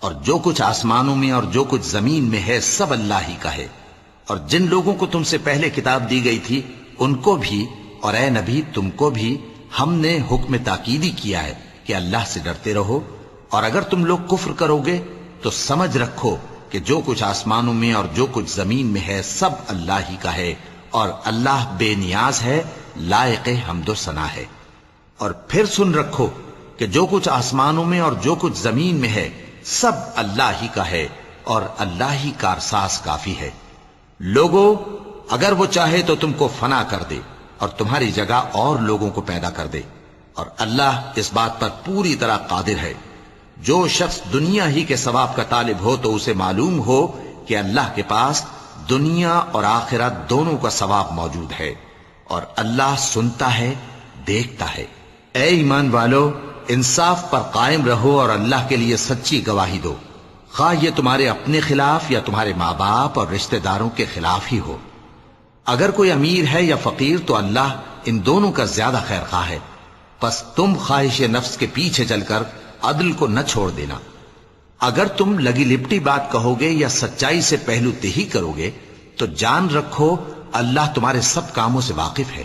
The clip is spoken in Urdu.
اور جو کچھ آسمانوں میں اور جو کچھ زمین میں ہے سب اللہ ہی کا ہے۔ اور جن لوگوں کو تم سے پہلے کتاب دی گئی تھی ان کو بھی اور اے نبی تم کو بھی ہم نے حکم تاکیدی کیا ہے کہ اللہ سے ڈرتے رہو، اور اگر تم لوگ کفر کرو گے تو سمجھ رکھو کہ جو کچھ آسمانوں میں اور جو کچھ زمین میں ہے سب اللہ ہی کا ہے، اور اللہ بے نیاز ہے، لائق حمد و ثنا ہے۔ اور پھر سن رکھو کہ جو کچھ آسمانوں میں اور جو کچھ زمین میں ہے سب اللہ ہی کا ہے، اور اللہ ہی کارساز کافی ہے۔ لوگو اگر وہ چاہے تو تم کو فنا کر دے اور تمہاری جگہ اور لوگوں کو پیدا کر دے، اور اللہ اس بات پر پوری طرح قادر ہے۔ جو شخص دنیا ہی کے ثواب کا طالب ہو تو اسے معلوم ہو کہ اللہ کے پاس دنیا اور آخرت دونوں کا ثواب موجود ہے، اور اللہ سنتا ہے، دیکھتا ہے۔ اے ایمان والو، انصاف پر قائم رہو اور اللہ کے لیے سچی گواہی دو، خواہ یہ تمہارے اپنے خلاف یا تمہارے ماں باپ اور رشتہ داروں کے خلاف ہی ہو۔ اگر کوئی امیر ہے یا فقیر تو اللہ ان دونوں کا زیادہ خیر خواہ ہے، پس تم خواہش نفس کے پیچھے چل کر عدل کو نہ چھوڑ دینا۔ اگر تم لگی لپٹی بات کہو گے یا سچائی سے پہلو تہی کرو گے تو جان رکھو اللہ تمہارے سب کاموں سے واقف ہے۔